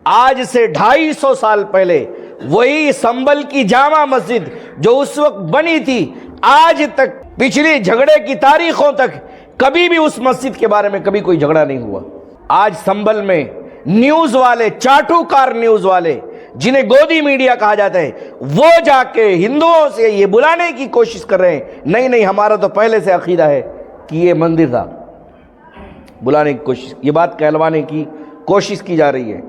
آج سے 250 سال پہلے وہی سنبل کی جامع مسجد جو اس وقت بنی تھی، آج تک پچھلی جھگڑے کی تاریخوں تک کبھی بھی اس مسجد کے بارے میں کبھی کوئی جھگڑا نہیں ہوا۔ آج سنبل میں نیوز والے، چاٹوکار نیوز والے جنہیں گودی میڈیا کہا جاتا ہے، وہ جا کے ہندوؤں سے یہ بلانے کی کوشش کر رہے ہیں، نہیں ہمارا تو پہلے سے عقیدہ ہے کہ یہ مندر تھا، بلانے کی کوشش، یہ بات کہلوانے کی کوشش کی جا رہی ہے۔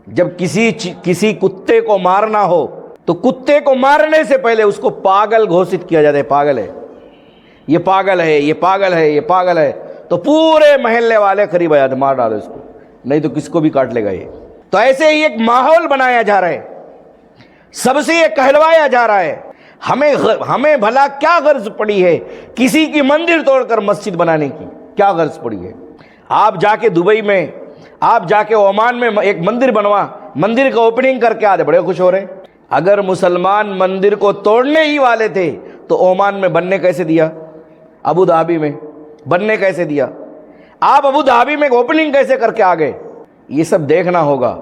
جب کسی کتے کو مارنا ہو تو کتے کو مارنے سے پہلے اس کو پاگل گھوشت کیا جاتا ہے، پاگل ہے، یہ پاگل ہے، یہ پاگل ہے، یہ پاگل ہے، تو پورے محلے والے قریب آ جاتے، مار ڈالو اس کو، نہیں تو کس کو بھی کاٹ لے گا یہ۔ تو ایسے ہی ایک ماحول بنایا جا رہا ہے، سب سے یہ کہلوایا جا رہا ہے، ہمیں بھلا کیا غرض پڑی ہے کسی کی مندر توڑ کر مسجد بنانے کی، کیا غرض پڑی ہے؟ آپ جا کے دبئی میں، آپ جا کے عمان میں ایک مندر مندر کا اوپننگ کر کے آتے، بڑے خوش ہو رہے ہیں۔ اگر مسلمان مندر کو توڑنے ہی والے تھے تو عمان میں بننے کیسے دیا؟ ابو دھابی میں بننے کیسے دیا؟ آپ ابو دھابی میں اوپننگ کیسے کر کے آ گئے؟ یہ سب دیکھنا ہوگا۔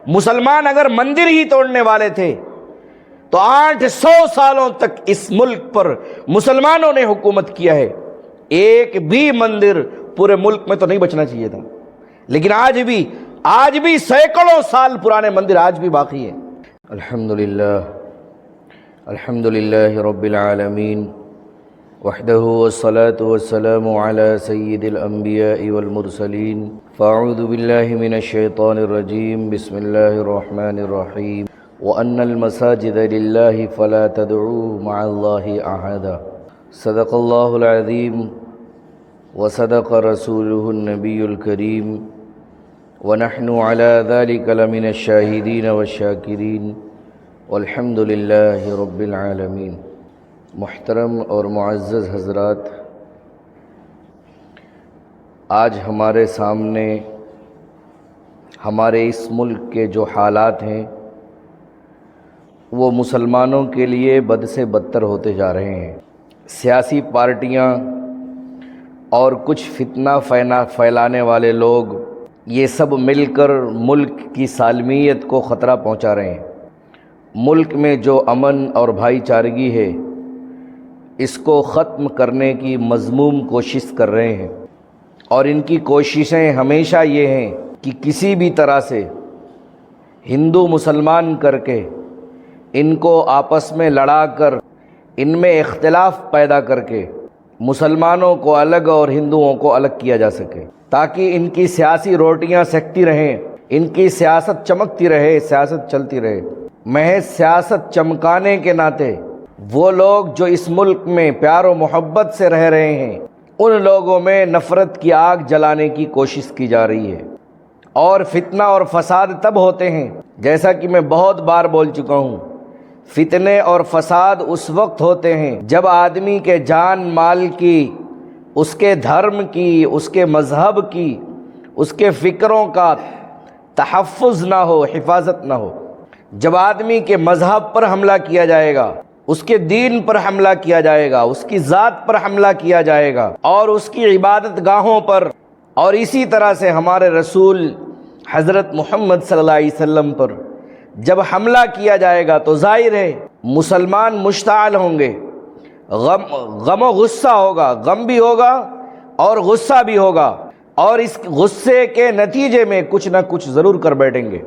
مسلمان اگر مندر ہی توڑنے والے تھے تو 800 سالوں تک اس ملک پر مسلمانوں نے حکومت کیا ہے، ایک بھی مندر پورے ملک میں تو نہیں بچنا چاہیے تھا، لیکن آج بھی سینکڑوں سال پرانے مندر آج بھی باقی ہیں۔ الحمدللہ رب العالمین وحدہ والصلاة والسلام على سید الانبیاء والمرسلین، فاعوذ باللہ من الشیطان الرجیم، بسم اللہ الرحمن الرحیم، وَأَنَّ الْمَسَاجِدَ لِلَّهِ فَلَا تَدْعُوا مَعَ اللَّهِ أَحَدًا، صدق اللہ العظیم وصدق رسولہ النبی الکریم، وَنَحْنُ عَلَى ذَلِكَ لَمِنَ الشَّاهِدِينَ وَالشَّاكِرِينَ وَالْحَمْدُ لِلَّهِ رَبِّ الْعَالَمِينَ۔ محترم اور معزز حضرات، آج ہمارے سامنے ہمارے اس ملک کے جو حالات ہیں وہ مسلمانوں کے لیے بد سے بدتر ہوتے جا رہے ہیں۔ سیاسی پارٹیاں اور کچھ فتنہ پھیلانے والے لوگ یہ سب مل کر ملک کی سالمیت کو خطرہ پہنچا رہے ہیں۔ ملک میں جو امن اور بھائی چارگی ہے اس کو ختم کرنے کی مذموم کوشش کر رہے ہیں، اور ان کی کوششیں ہمیشہ یہ ہیں کہ کسی بھی طرح سے ہندو مسلمان کر کے ان کو آپس میں لڑا کر ان میں اختلاف پیدا کر کے مسلمانوں کو الگ اور ہندوؤں کو الگ کیا جا سکے، تاکہ ان کی سیاسی روٹیاں سیکتی رہیں، ان کی سیاست چمکتی رہے، سیاست چلتی رہے۔ محض سیاست چمکانے کے ناطے وہ لوگ جو اس ملک میں پیار و محبت سے رہ رہے ہیں ان لوگوں میں نفرت کی آگ جلانے کی کوشش کی جا رہی ہے۔ اور فتنہ اور فساد تب ہوتے ہیں، جیسا کہ میں بہت بار بول چکا ہوں، فتنے اور فساد اس وقت ہوتے ہیں جب آدمی کے جان مال کی، اس کے دھرم کی، اس کے مذہب کی، اس کے فکروں کا تحفظ نہ ہو، حفاظت نہ ہو۔ جب آدمی کے مذہب پر حملہ کیا جائے گا، اس کے دین پر حملہ کیا جائے گا، اس کی ذات پر حملہ کیا جائے گا، اور اس کی عبادت گاہوں پر، اور اسی طرح سے ہمارے رسول حضرت محمد صلی اللہ علیہ وسلم پر جب حملہ کیا جائے گا تو ظاہر ہے مسلمان مشتعل ہوں گے، غم و غصہ ہوگا، غم بھی ہوگا اور غصہ بھی ہوگا، اور اس غصے کے نتیجے میں کچھ نہ کچھ ضرور کر بیٹھیں گے۔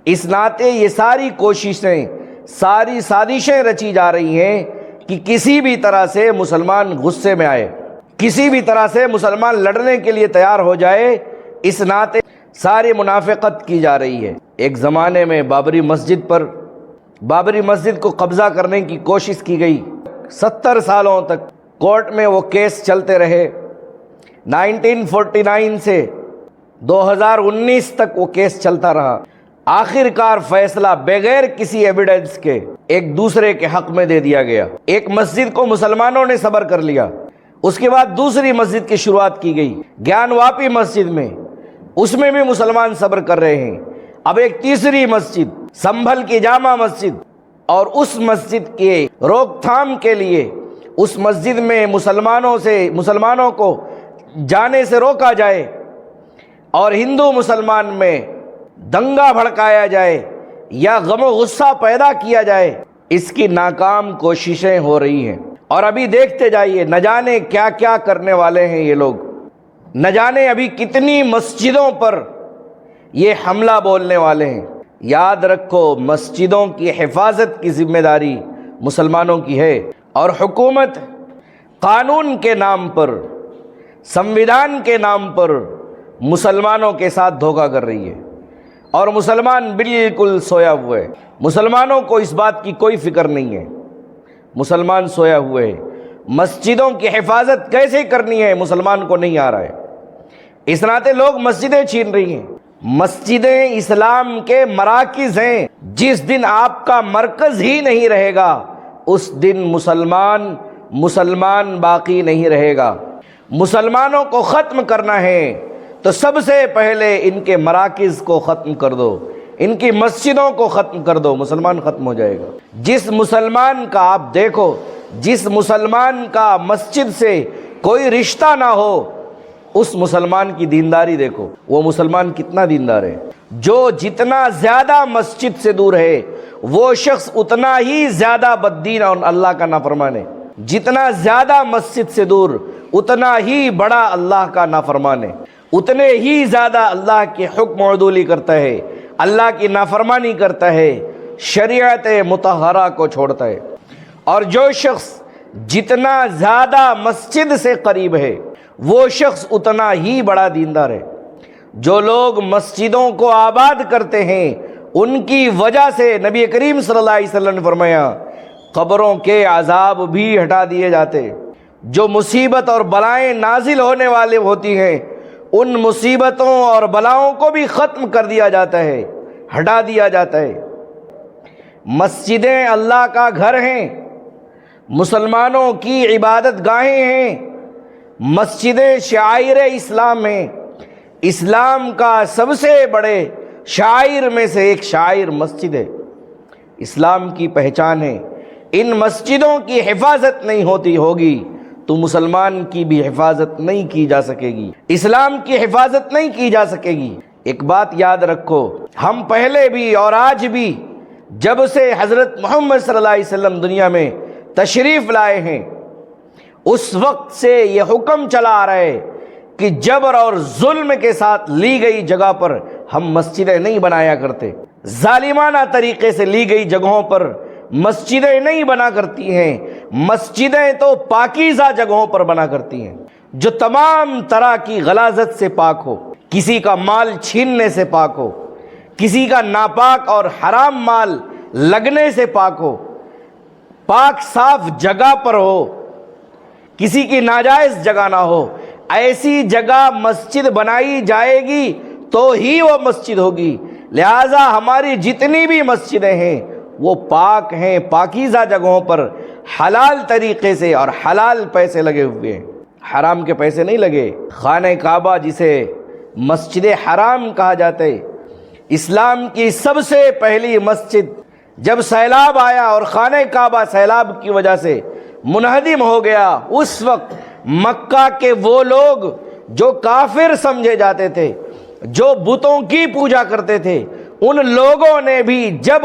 اس ناطے یہ ساری کوششیں، ساری سازشیں رچی جا رہی ہیں کہ کسی بھی طرح سے مسلمان غصے میں آئے، کسی بھی طرح سے مسلمان لڑنے کے لیے تیار ہو جائے۔ اس ناطے ساری منافقت کی جا رہی ہے۔ ایک زمانے میں بابری مسجد کو قبضہ کرنے کی کوشش کی گئی، 70 سالوں تک کورٹ میں وہ کیس چلتے رہے، 1949 سے 2019 تک وہ کیس چلتا رہا۔ آخر کار فیصلہ بغیر کسی ایویڈنس کے ایک دوسرے کے حق میں دے دیا گیا۔ ایک مسجد کو مسلمانوں نے صبر کر لیا، اس کے بعد دوسری مسجد کی شروعات کی گئی گیان واپی مسجد میں، اس میں بھی مسلمان صبر کر رہے ہیں۔ اب ایک تیسری مسجد سنبھل کی جامع مسجد، اور اس مسجد کے روک تھام کے لیے اس مسجد میں مسلمانوں کو جانے سے روکا جائے، اور ہندو مسلمان میں دنگا بھڑکایا جائے یا غم و غصہ پیدا کیا جائے، اس کی ناکام کوششیں ہو رہی ہیں۔ اور ابھی دیکھتے جائیے، نہ جانے کیا کیا کرنے والے ہیں یہ لوگ، نہ جانے ابھی کتنی مسجدوں پر یہ حملہ بولنے والے ہیں۔ یاد رکھو، مسجدوں کی حفاظت کی ذمہ داری مسلمانوں کی ہے، اور حکومت قانون کے نام پر، سمویدھان کے نام پر مسلمانوں کے ساتھ دھوکہ کر رہی ہے، اور مسلمان بالکل سویا ہوا ہے۔ مسلمانوں کو اس بات کی کوئی فکر نہیں ہے، مسلمان سویا ہوئے ہے۔ مسجدوں کی حفاظت کیسے کرنی ہے مسلمان کو نہیں آ رہا ہے، اس ناطے لوگ مسجدیں چھین رہی ہیں۔ مسجدیں اسلام کے مراکز ہیں، جس دن آپ کا مرکز ہی نہیں رہے گا اس دن مسلمان باقی نہیں رہے گا۔ مسلمانوں کو ختم کرنا ہے تو سب سے پہلے ان کے مراکز کو ختم کر دو، ان کی مسجدوں کو ختم کر دو، مسلمان ختم ہو جائے گا۔ جس مسلمان کا آپ دیکھو، جس مسلمان کا مسجد سے کوئی رشتہ نہ ہو، اس مسلمان کی دینداری دیکھو، وہ مسلمان کتنا دیندار ہے۔ جو جتنا زیادہ مسجد سے دور ہے وہ شخص اتنا ہی زیادہ بددین اور اللہ کا نافرمان ہے۔ جتنا زیادہ مسجد سے دور اتنا ہی بڑا اللہ کا نافرمان ہے، اتنے ہی زیادہ اللہ کے حکم عدولی کرتا ہے، اللہ کی نافرمانی کرتا ہے، شریعت مطہرہ کو چھوڑتا ہے۔ اور جو شخص جتنا زیادہ مسجد سے قریب ہے وہ شخص اتنا ہی بڑا دیندار ہے۔ جو لوگ مسجدوں کو آباد کرتے ہیں ان کی وجہ سے نبی کریم صلی اللہ علیہ وسلم نے فرمایا قبروں کے عذاب بھی ہٹا دیے جاتے۔ جو مصیبت اور بلائیں نازل ہونے والے ہوتی ہیں ان مصیبتوں اور بلاؤں کو بھی ختم کر دیا جاتا ہے، ہٹا دیا جاتا ہے۔ مسجدیں اللہ کا گھر ہیں، مسلمانوں کی عبادت گاہیں ہیں، مسجدیں شعائر اسلام ہیں۔ اسلام کا سب سے بڑے شعائر میں سے ایک شعائر مسجد ہے، اسلام کی پہچان ہے۔ ان مسجدوں کی حفاظت نہیں ہوگی تو مسلمان کی بھی حفاظت نہیں کی جا سکے گی، اسلام کی حفاظت نہیں کی جا سکے گی۔ ایک بات یاد رکھو، ہم پہلے بھی اور آج بھی جب سے حضرت محمد صلی اللہ علیہ وسلم دنیا میں تشریف لائے ہیں اس وقت سے یہ حکم چلا آ رہا ہے کہ جبر اور ظلم کے ساتھ لی گئی جگہ پر ہم مسجدیں نہیں بنایا کرتے، ظالمانہ طریقے سے لی گئی جگہوں پر مسجدیں نہیں بنا کرتی ہیں۔ مسجدیں تو پاکیزہ جگہوں پر بنا کرتی ہیں، جو تمام طرح کی غلاظت سے پاک ہو، کسی کا مال چھیننے سے پاک ہو، کسی کا ناپاک اور حرام مال لگنے سے پاک ہو، پاک صاف جگہ پر ہو، کسی کی ناجائز جگہ نہ ہو۔ ایسی جگہ مسجد بنائی جائے گی تو ہی وہ مسجد ہوگی۔ لہٰذا ہماری جتنی بھی مسجدیں ہیں وہ پاک ہیں، پاکیزہ جگہوں پر حلال طریقے سے، اور حلال پیسے لگے ہوئے ہیں، حرام کے پیسے نہیں لگے۔ خانہ کعبہ جسے مسجد حرام کہا جاتا ہے، اسلام کی سب سے پہلی مسجد جب سیلاب آیا اور خانہ کعبہ سیلاب کی وجہ سے منہدم ہو گیا، اس وقت مکہ کے وہ لوگ جو کافر سمجھے جاتے تھے، جو بتوں کی پوجا کرتے تھے، ان لوگوں نے بھی جب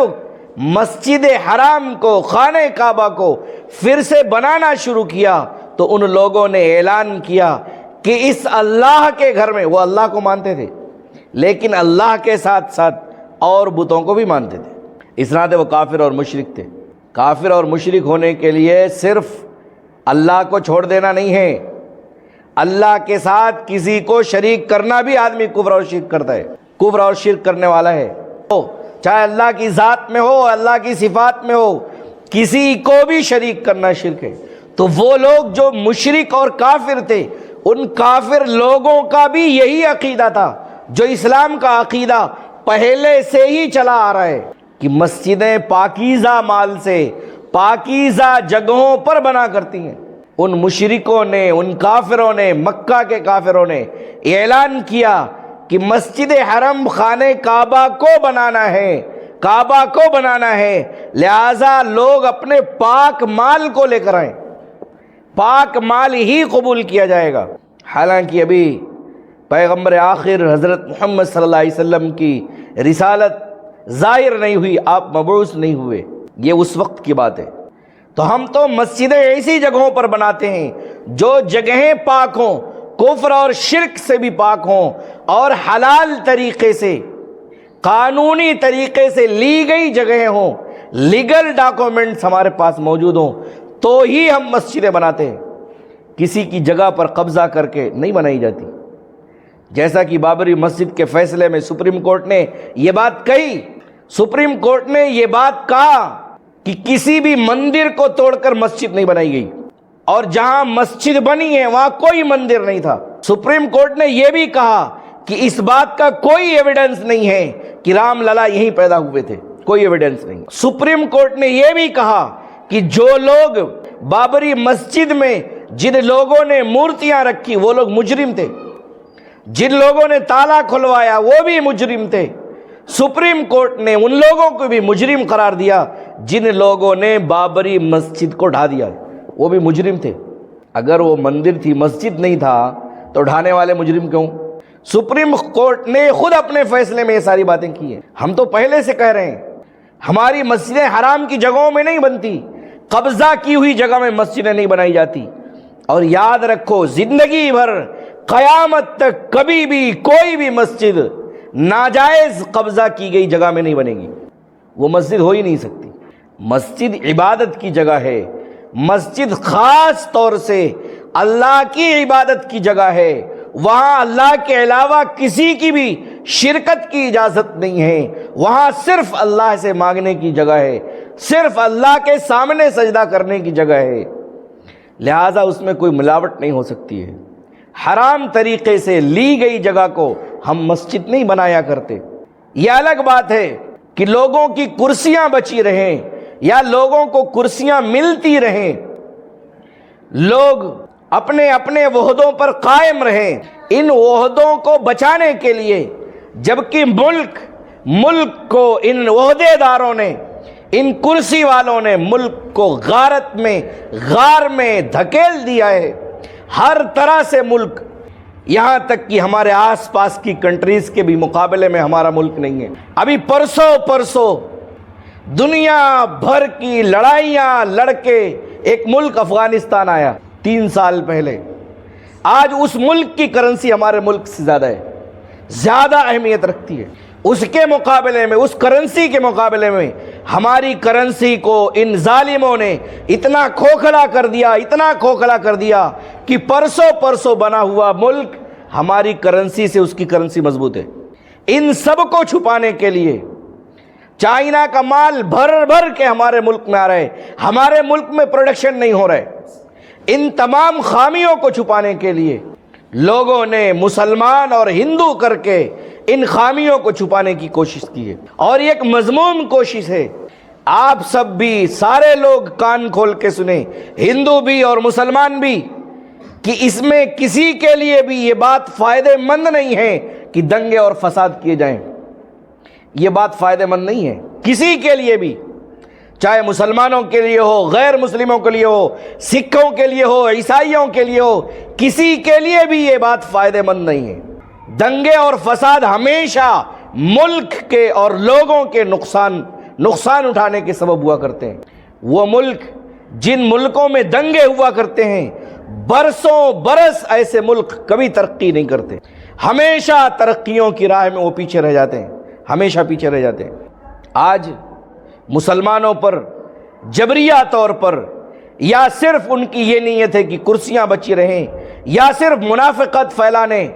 مسجد حرام کو، خانہ کعبہ کو پھر سے بنانا شروع کیا تو ان لوگوں نے اعلان کیا کہ اس اللہ کے گھر میں، وہ اللہ کو مانتے تھے لیکن اللہ کے ساتھ ساتھ اور بتوں کو بھی مانتے تھے، اس ناطے وہ کافر اور مشرک تھے۔ کافر اور مشرک ہونے کے لیے صرف اللہ کو چھوڑ دینا نہیں ہے، اللہ کے ساتھ کسی کو شریک کرنا بھی آدمی کفر اور شرک کرتا ہے، کفر اور شرک کرنے والا ہے، چاہے اللہ کی ذات میں ہو، اللہ کی صفات میں ہو، کسی کو بھی شریک کرنا شرک ہے۔ تو وہ لوگ جو مشرک اور کافر تھے، ان کافر لوگوں کا بھی یہی عقیدہ تھا جو اسلام کا عقیدہ پہلے سے ہی چلا آ رہا ہے کہ مسجدیں پاکیزہ مال سے، پاکیزہ جگہوں پر بنا کرتی ہیں۔ ان مشرکوں نے، ان کافروں نے، مکہ کے کافروں نے اعلان کیا کہ مسجد حرم خانہ کعبہ کو بنانا ہے، کعبہ کو بنانا ہے، لہٰذا لوگ اپنے پاک مال کو لے کر آئیں، پاک مال ہی قبول کیا جائے گا۔ حالانکہ ابھی پیغمبر آخر حضرت محمد صلی اللہ علیہ وسلم کی رسالت ظاہر نہیں ہوئی، آپ مبعوث نہیں ہوئے، یہ اس وقت کی بات ہے۔ تو ہم تو مسجدیں ایسی جگہوں پر بناتے ہیں جو جگہیں پاک ہوں، کفر اور شرک سے بھی پاک ہوں، اور حلال طریقے سے، قانونی طریقے سے لی گئی جگہیں ہوں، لیگل ڈاکومنٹس ہمارے پاس موجود ہوں، تو ہی ہم مسجدیں بناتے ہیں۔ کسی کی جگہ پر قبضہ کر کے نہیں بنائی جاتی۔ جیسا کہ بابری مسجد کے فیصلے میں سپریم کورٹ نے یہ بات کہی، سپریم کورٹ نے یہ بات کہا کہ کسی بھی مندر کو توڑ کر مسجد نہیں بنائی گئی، اور جہاں مسجد بنی ہے وہاں کوئی مندر نہیں تھا۔ سپریم کورٹ نے یہ بھی کہا کہ اس بات کا کوئی ایویڈنس نہیں ہے کہ رام للا یہیں پیدا ہوئے تھے، کوئی ایویڈنس نہیں۔ سپریم کورٹ نے یہ بھی کہا کہ جو لوگ بابری مسجد میں جن لوگوں نے مورتیاں رکھی وہ لوگ مجرم تھے، جن لوگوں نے تالا کھلوایا وہ بھی مجرم تھے۔ سپریم کورٹ نے ان لوگوں کو بھی مجرم قرار دیا جن لوگوں نے بابری مسجد کو ڈھا دیا، وہ بھی مجرم تھے۔ اگر وہ مندر تھی، مسجد نہیں تھا، تو ڈھانے والے مجرم کیوں؟ سپریم کورٹ نے خود اپنے فیصلے میں یہ ساری باتیں کی ہیں۔ ہم تو پہلے سے کہہ رہے ہیں ہماری مسجدیں حرام کی جگہوں میں نہیں بنتی، قبضہ کی ہوئی جگہ میں مسجدیں نہیں بنائی جاتی۔ اور یاد رکھو، زندگی بھر قیامت تک کبھی بھی کوئی بھی مسجد ناجائز قبضہ کی گئی جگہ میں نہیں بنے گی، وہ مسجد ہو ہی نہیں سکتی۔ مسجد عبادت کی جگہ ہے، مسجد خاص طور سے اللہ کی عبادت کی جگہ ہے، وہاں اللہ کے علاوہ کسی کی بھی شرکت کی اجازت نہیں ہے، وہاں صرف اللہ سے مانگنے کی جگہ ہے، صرف اللہ کے سامنے سجدہ کرنے کی جگہ ہے، لہٰذا اس میں کوئی ملاوٹ نہیں ہو سکتی ہے۔ حرام طریقے سے لی گئی جگہ کو ہم مسجد نہیں بنایا کرتے۔ یہ الگ بات ہے کہ لوگوں کی کرسیاں بچی رہیں یا لوگوں کو کرسیاں ملتی رہیں، لوگ اپنے اپنے عہدوں پر قائم رہیں، ان عہدوں کو بچانے کے لیے، جبکہ ملک کو ان عہدے داروں نے، ان کرسی والوں نے ملک کو غار میں دھکیل دیا ہے۔ ہر طرح سے ملک، یہاں تک کہ ہمارے آس پاس کی کنٹریز کے بھی مقابلے میں ہمارا ملک نہیں ہے۔ ابھی پرسوں دنیا بھر کی لڑائیاں لڑ کے ایک ملک افغانستان آیا 3 سال پہلے، آج اس ملک کی کرنسی ہمارے ملک سے زیادہ اہمیت رکھتی ہے۔ اس کے مقابلے میں، اس کرنسی کے مقابلے میں ہماری کرنسی کو ان ظالموں نے اتنا کھوکھلا کر دیا کہ پرسوں بنا ہوا ملک ہماری کرنسی سے اس کی کرنسی مضبوط ہے۔ ان سب کو چھپانے کے لیے چائنا کا مال بھر کے ہمارے ملک میں آ رہا ہے، ہمارے ملک میں پروڈکشن نہیں ہو رہا ہے۔ ان تمام خامیوں کو چھپانے کے لیے لوگوں نے مسلمان اور ہندو کر کے ان خامیوں کو چھپانے کی کوشش کی ہے، اور یہ ایک مذموم کوشش ہے۔ آپ سب بھی، سارے لوگ کان کھول کے سنیں، ہندو بھی اور مسلمان بھی، کہ اس میں کسی کے لیے بھی یہ بات فائدہ مند نہیں ہے کہ دنگے اور فساد کیے جائیں۔ یہ بات فائدہ مند نہیں ہے کسی کے لیے بھی، چاہے مسلمانوں کے لیے ہو، غیر مسلموں کے لیے ہو، سکھوں کے لیے ہو، عیسائیوں کے لیے ہو، کسی کے لیے بھی یہ بات فائدہ مند نہیں ہے۔ دنگے اور فساد ہمیشہ ملک کے اور لوگوں کے نقصان اٹھانے کے سبب ہوا کرتے ہیں۔ وہ ملک، جن ملکوں میں دنگے ہوا کرتے ہیں، برس ایسے ملک کبھی ترقی نہیں کرتے، ہمیشہ ترقیوں کی راہ میں وہ پیچھے رہ جاتے ہیں، ہمیشہ پیچھے رہ جاتے ہیں۔ آج مسلمانوں پر جبریہ طور پر، یا صرف ان کی یہ نیت ہے کہ کرسیاں بچی رہیں، یا صرف منافقت پھیلانے،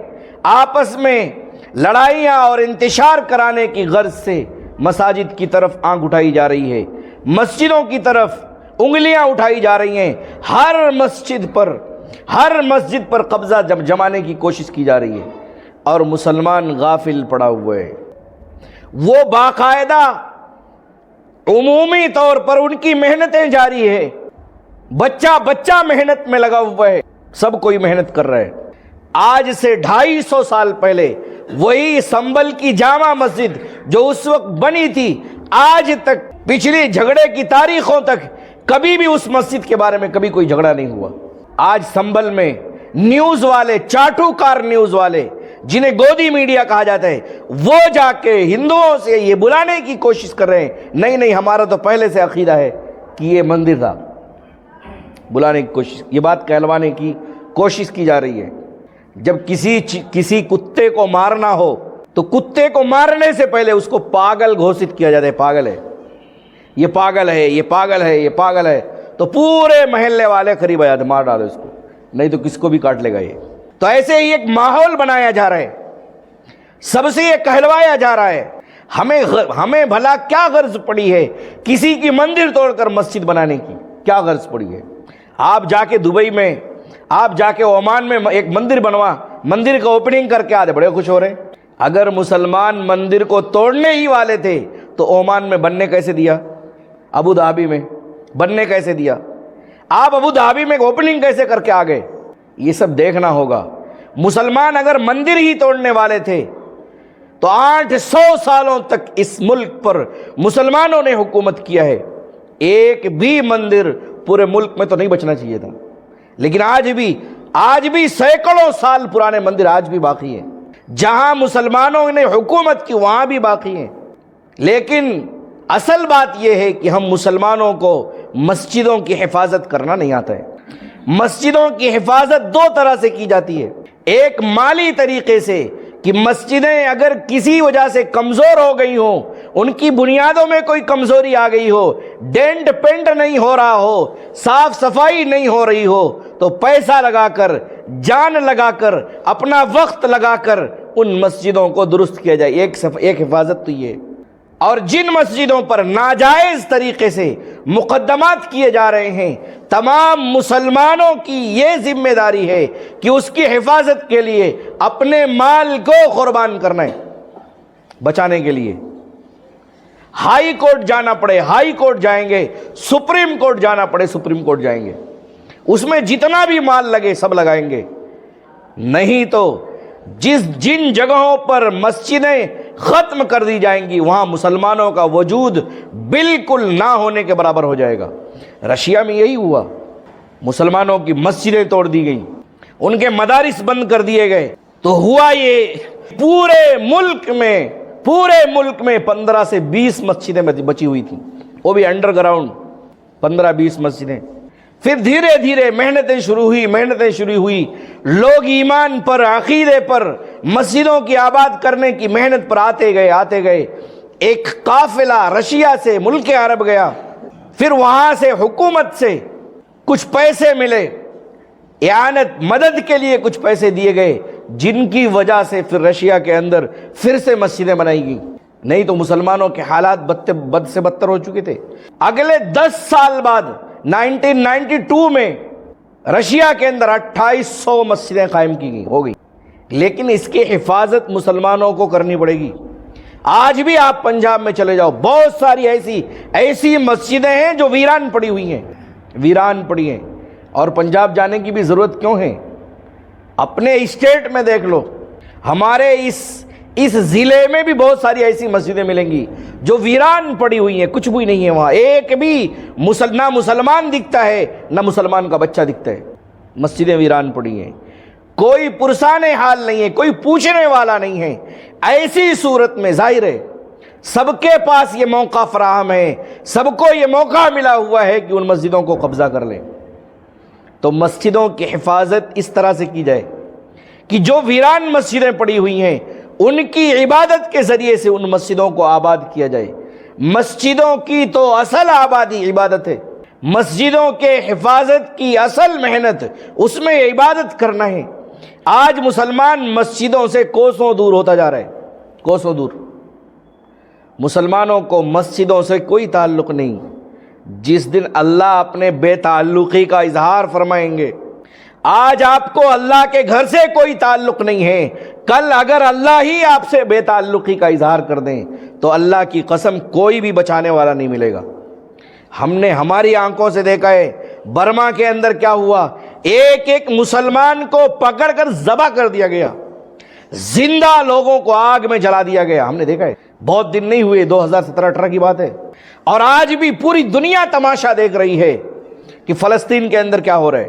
آپس میں لڑائیاں اور انتشار کرانے کی غرض سے مساجد کی طرف آنکھ اٹھائی جا رہی ہے، مسجدوں کی طرف انگلیاں اٹھائی جا رہی ہیں، ہر مسجد پر قبضہ جمانے کی کوشش کی جا رہی ہے، اور مسلمان غافل پڑا ہوا ہے۔ وہ باقاعدہ عمومی طور پر ان کی محنتیں جاری ہے، بچہ محنت میں لگا ہوا ہے، سب کوئی محنت کر رہا ہے۔ آج سے 250 سال پہلے وہی سنبل کی جامع مسجد جو اس وقت بنی تھی، آج تک پچھلی جھگڑے کی تاریخوں تک کبھی بھی اس مسجد کے بارے میں کبھی کوئی جھگڑا نہیں ہوا۔ آج سنبل میں نیوز والے، چاٹو کار نیوز والے، جنہیں گودی میڈیا کہا جاتا ہے، وہ جا کے ہندوؤں سے یہ بلانے کی کوشش کر رہے ہیں نہیں نہیں ہمارا تو پہلے سے عقیدہ ہے کہ یہ مندر تھا، بلانے کی کوشش، یہ بات کہلوانے کی کوشش کی جا رہی ہے۔ جب کسی کتے کو مارنا ہو تو کتے کو مارنے سے پہلے اس کو پاگل گھوشت کیا جاتا ہے، پاگل ہے، یہ پاگل ہے، یہ پاگل ہے، یہ پاگل ہے، تو پورے محلے والے قریب آ جاتے، مار ڈالو اس کو، نہیں تو کس کو بھی کاٹ لے گا یہ۔ تو ایسے ہی ایک ماحول بنایا جا رہا ہے، سب سے یہ کہلوایا جا رہا ہے ہمیں بھلا کیا غرض پڑی ہے کسی کی مندر توڑ کر مسجد بنانے کی، کیا غرض پڑی ہے؟ آپ جا کے دبئی میں، آپ جا کے عمان میں ایک مندر مندر کا اوپننگ کر کے آتے، بڑے خوش ہو رہے ہیں۔ اگر مسلمان مندر کو توڑنے ہی والے تھے تو عمان میں بننے کیسے دیا؟ ابو دھابی میں بننے کیسے دیا؟ آپ ابو دھابی میں اوپننگ کیسے کر کے آ گئے؟ یہ سب دیکھنا ہوگا۔ مسلمان اگر مندر ہی توڑنے والے تھے تو 800 سالوں تک اس ملک پر مسلمانوں نے حکومت کیا ہے، ایک بھی مندر پورے ملک میں تو نہیں بچنا چاہیے تھا، لیکن آج بھی سینکڑوں سال پرانے مندر آج بھی باقی ہیں، جہاں مسلمانوں نے حکومت کی وہاں بھی باقی ہیں۔ لیکن اصل بات یہ ہے کہ ہم مسلمانوں کو مسجدوں کی حفاظت کرنا نہیں آتا ہے۔ مسجدوں کی حفاظت دو طرح سے کی جاتی ہے، ایک مالی طریقے سے کہ مسجدیں اگر کسی وجہ سے کمزور ہو گئی ہوں، ان کی بنیادوں میں کوئی کمزوری آ گئی ہو، ڈینٹ پینٹ نہیں ہو رہا ہو، صاف صفائی نہیں ہو رہی ہو، تو پیسہ لگا کر، جان لگا کر، اپنا وقت لگا کر ان مسجدوں کو درست کیا جائے، ایک حفاظت تو یہ۔ اور جن مسجدوں پر ناجائز طریقے سے مقدمات کیے جا رہے ہیں، تمام مسلمانوں کی یہ ذمہ داری ہے کہ اس کی حفاظت کے لیے اپنے مال کو قربان کرنا ہے، بچانے کے لیے۔ ہائی کورٹ جانا پڑے ہائی کورٹ جائیں گے، سپریم کورٹ جانا پڑے سپریم کورٹ جائیں گے، اس میں جتنا بھی مال لگے سب لگائیں گے، نہیں تو جن جگہوں پر مسجدیں ختم کر دی جائیں گی وہاں مسلمانوں کا وجود بالکل نہ ہونے کے برابر ہو جائے گا۔ رشیا میں یہی ہوا، مسلمانوں کی مسجدیں توڑ دی گئیں، ان کے مدارس بند کر دیے گئے، تو ہوا یہ پورے ملک میں 15 سے 20 مسجدیں بچی ہوئی تھیں، وہ بھی انڈر گراؤنڈ 15-20 مسجدیں۔ پھر دھیرے دھیرے محنتیں شروع ہوئی، لوگ ایمان پر، عقیدے پر، مسجدوں کی آباد کرنے کی محنت پر آتے گئے۔ ایک قافلہ رشیا سے ملک عرب گیا، پھر وہاں سے حکومت سے کچھ پیسے ملے، اعانت مدد کے لیے کچھ پیسے دیے گئے، جن کی وجہ سے پھر رشیا کے اندر پھر سے مسجدیں بنائی گئیں، نہیں تو مسلمانوں کے حالات بد سے بدتر ہو چکے تھے۔ اگلے 10 سال بعد 1992 میں رشیا کے اندر 2800 مسجدیں قائم کی گئی، ہو گئی، لیکن اس کی حفاظت مسلمانوں کو کرنی پڑے گی۔ آج بھی آپ پنجاب میں چلے جاؤ، بہت ساری ایسی مسجدیں ہیں جو ویران پڑی ہیں، اور پنجاب جانے کی بھی ضرورت کیوں ہے؟ اپنے اسٹیٹ میں دیکھ لو، ہمارے اس ضلع میں بھی بہت ساری ایسی مسجدیں ملیں گی جو ویران پڑی ہوئی ہیں، کچھ بھی نہیں ہے وہاں، ایک بھی نہ مسلمان دکھتا ہے نہ مسلمان کا بچہ دکھتا ہے، مسجدیں ویران پڑی ہیں، کوئی پرسان حال نہیں ہے، کوئی پوچھنے والا نہیں ہے۔ ایسی صورت میں ظاہر ہے سب کے پاس یہ موقع فراہم ہے، سب کو یہ موقع ملا ہوا ہے کہ ان مسجدوں کو قبضہ کر لیں۔ تو مسجدوں کی حفاظت اس طرح سے کی جائے کہ جو ویران مسجدیں پڑی ہوئی ہیں ان کی عبادت کے ذریعے سے ان مسجدوں کو آباد کیا جائے۔ مسجدوں کی تو اصل آبادی عبادت ہے، مسجدوں کے حفاظت کی اصل محنت اس میں عبادت کرنا ہے۔ آج مسلمان مسجدوں سے کوسوں دور ہوتا جا رہا ہے، کوسوں دور۔ مسلمانوں کو مسجدوں سے کوئی تعلق نہیں، جس دن اللہ اپنے بے تعلقی کا اظہار فرمائیں گے۔ آج آپ کو اللہ کے گھر سے کوئی تعلق نہیں ہے، کل اگر اللہ ہی آپ سے بے تعلقی کا اظہار کر دیں تو اللہ کی قسم کوئی بھی بچانے والا نہیں ملے گا۔ ہم نے ہماری آنکھوں سے دیکھا ہے برما کے اندر کیا ہوا، ایک مسلمان کو پکڑ کر ذبح کر دیا گیا، زندہ لوگوں کو آگ میں جلا دیا گیا، ہم نے دیکھا ہے، بہت دن نہیں ہوئے، 2017-18 کی بات ہے۔ اور آج بھی پوری دنیا تماشا دیکھ رہی ہے کہ فلسطین کے اندر کیا ہو رہا ہے۔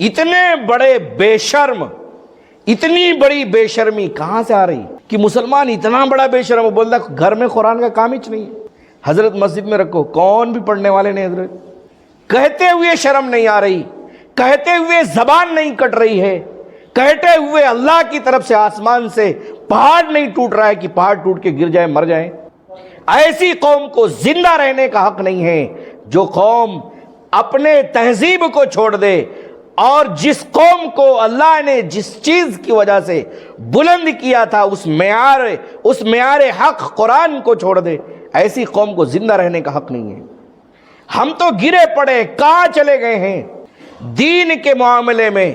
اتنے بڑے بے شرم، اتنی بڑی بے شرمی کہاں سے آ رہی کہ مسلمان اتنا بڑا بے شرم بولتا گھر میں قرآن کا کام ہی نہیں ہے، حضرت مسجد میں رکھو، کون بھی پڑھنے والے نہیں حضرت، کہتے ہوئے شرم نہیں آ رہی، کہتے ہوئے زبان نہیں کٹ رہی ہے، کہتے ہوئے اللہ کی طرف سے آسمان سے پہاڑ نہیں ٹوٹ رہا ہے کہ پہاڑ ٹوٹ کے گر جائے مر جائیں۔ ایسی قوم کو زندہ رہنے کا حق نہیں ہے جو قوم اپنے تہذیب کو چھوڑ دے اور جس قوم کو اللہ نے جس چیز کی وجہ سے بلند کیا تھا اس معیار حق قرآن کو چھوڑ دے، ایسی قوم کو زندہ رہنے کا حق نہیں ہے۔ ہم تو گرے پڑے، کہاں چلے گئے ہیں دین کے معاملے میں؟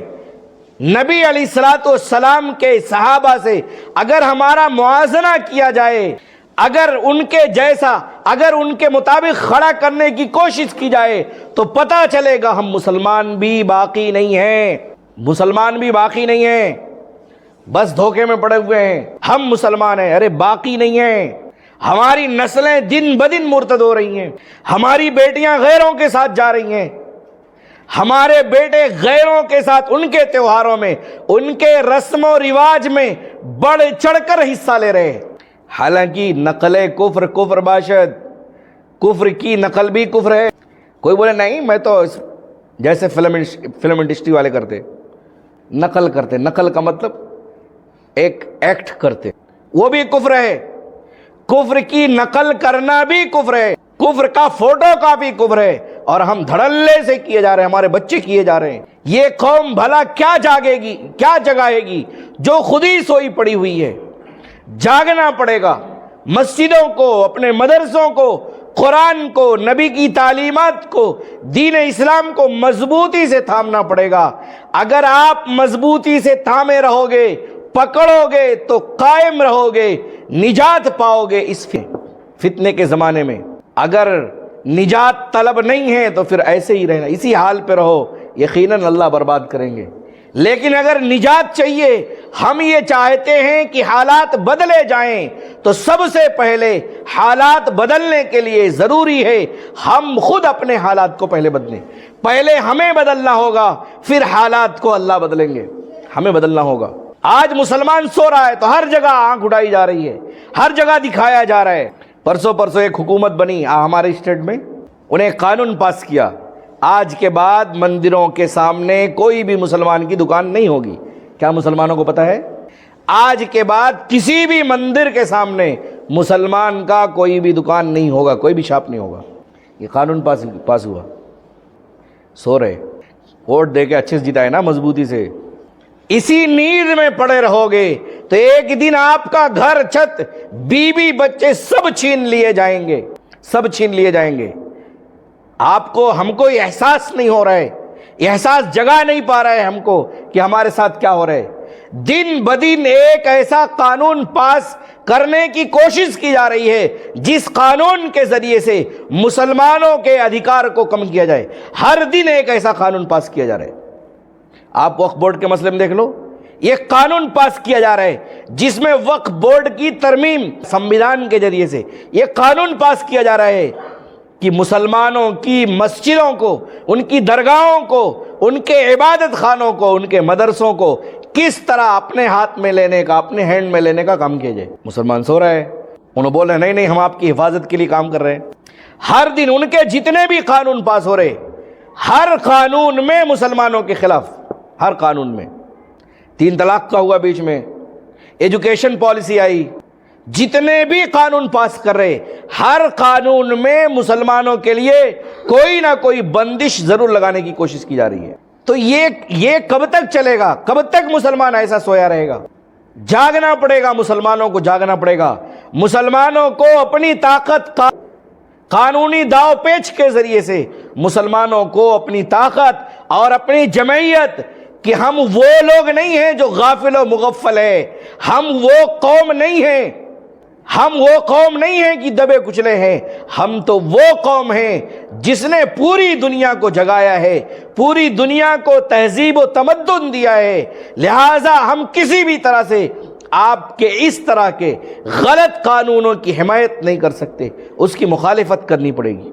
نبی علیہ الصلوۃ والسلام کے صحابہ سے اگر ہمارا موازنہ کیا جائے، اگر ان کے جیسا، اگر ان کے مطابق کھڑا کرنے کی کوشش کی جائے تو پتہ چلے گا ہم مسلمان بھی باقی نہیں ہیں، مسلمان بھی باقی نہیں ہیں، بس دھوکے میں پڑے ہوئے ہیں۔ ہم مسلمان ہیں، ارے باقی نہیں ہیں۔ ہماری نسلیں دن بدن مرتد ہو رہی ہیں، ہماری بیٹیاں غیروں کے ساتھ جا رہی ہیں، ہمارے بیٹے غیروں کے ساتھ ان کے تہواروں میں، ان کے رسم و رواج میں بڑھ چڑھ کر حصہ لے رہے ہیں۔ حالانکہ نقل کفر کفر باشد، کفر کی نقل بھی کفر ہے۔ کوئی بولے نہیں میں تو جیسے فلم انڈسٹری والے کرتے، نقل کرتے، نقل کا مطلب ایک ایکٹ کرتے، وہ بھی کفر ہے۔ کفر کی نقل کرنا بھی کفر ہے، کفر کا فوٹو کاپی کفر ہے، اور ہم دھڑلے سے کیے جا رہے ہیں، ہمارے بچے کیے جا رہے ہیں۔ یہ قوم بھلا کیا جاگے گی، کیا جگائے گی جو خود ہی سوئی پڑی ہوئی ہے؟ جاگنا پڑے گا، مسجدوں کو، اپنے مدرسوں کو، قرآن کو، نبی کی تعلیمات کو، دین اسلام کو مضبوطی سے تھامنا پڑے گا۔ اگر آپ مضبوطی سے تھامے رہو گے، پکڑو گے تو قائم رہو گے، نجات پاؤ گے اس فتنے کے زمانے میں۔ اگر نجات طلب نہیں ہے تو پھر ایسے ہی رہنا، اسی حال پہ رہو، یقیناً اللہ برباد کریں گے۔ لیکن اگر نجات چاہیے، ہم یہ چاہتے ہیں کہ حالات بدلے جائیں، تو سب سے پہلے حالات بدلنے کے لیے ضروری ہے ہم خود اپنے حالات کو پہلے بدلیں۔ پہلے ہمیں بدلنا ہوگا، پھر حالات کو اللہ بدلیں گے۔ ہمیں بدلنا ہوگا۔ آج مسلمان سو رہا ہے تو ہر جگہ آنکھ اٹھائی جا رہی ہے، ہر جگہ دکھایا جا رہا ہے۔ پرسوں ایک حکومت بنی ہمارے اسٹیٹ میں، انہیں قانون پاس کیا، آج کے بعد مندروں کے سامنے کوئی بھی مسلمان کی دکان نہیں ہوگی۔ کیا مسلمانوں کو پتہ ہے؟ آج کے بعد کسی بھی مندر کے سامنے مسلمان کا کوئی بھی دکان نہیں ہوگا، کوئی بھی شاپ نہیں ہوگا۔ یہ قانون پاس ہوا۔ سو رہے، ووٹ دے کے اچھے سے جتائے نا مضبوطی سے۔ اسی نیند میں پڑے رہو گے تو ایک دن آپ کا گھر، چھت، بیوی، بچے سب چھین لیے جائیں گے، سب چھین لیے جائیں گے۔ آپ کو، ہم کو یہ احساس نہیں ہو رہا ہے، احساس جگا نہیں پا رہا ہے ہم کو کہ ہمارے ساتھ کیا ہو رہا ہے۔ دن بدن ایک ایسا قانون پاس کرنے کی کوشش کی جا رہی ہے جس قانون کے ذریعے سے مسلمانوں کے ادھیکار کو کم کیا جائے۔ ہر دن ایک ایسا قانون پاس کیا جا رہا ہے۔ آپ وقف بورڈ کے مسئلے میں دیکھ لو، یہ قانون پاس کیا جا رہا ہے جس میں وقف بورڈ کی ترمیم سمویدھان کے ذریعے سے یہ قانون پاس کیا جا رہا ہے کہ مسلمانوں کی مسجدوں کو، ان کی درگاہوں کو، ان کے عبادت خانوں کو، ان کے مدرسوں کو کس طرح اپنے ہاتھ میں لینے کا، اپنے ہینڈ میں لینے کا کام کیا جائے۔ مسلمان سو رہا ہے، انہوں بول رہے ہیں نہیں ہم آپ کی حفاظت کے لیے کام کر رہے ہیں۔ ہر دن ان کے جتنے بھی قانون پاس ہو رہے، ہر قانون میں مسلمانوں کے خلاف، ہر قانون میں۔ 3 طلاق کا ہوا بیچ میں، ایجوکیشن پالیسی آئی، جتنے بھی قانون پاس کر رہے ہر قانون میں مسلمانوں کے لیے کوئی نہ کوئی بندش ضرور لگانے کی کوشش کی جا رہی ہے۔ تو یہ کب تک چلے گا؟ کب تک مسلمان ایسا سویا رہے گا؟ جاگنا پڑے گا، مسلمانوں کو جاگنا پڑے گا۔ مسلمانوں کو اپنی طاقت، قانونی داؤ پیچ کے ذریعے سے مسلمانوں کو اپنی طاقت اور اپنی جمعیت، کہ ہم وہ لوگ نہیں ہیں جو غافل و مغفل ہے، ہم وہ قوم نہیں ہیں، ہم وہ قوم نہیں ہیں کہ دبے کچلے ہیں، ہم تو وہ قوم ہیں جس نے پوری دنیا کو جگایا ہے، پوری دنیا کو تہذیب و تمدن دیا ہے۔ لہٰذا ہم کسی بھی طرح سے آپ کے اس طرح کے غلط قانونوں کی حمایت نہیں کر سکتے، اس کی مخالفت کرنی پڑے گی۔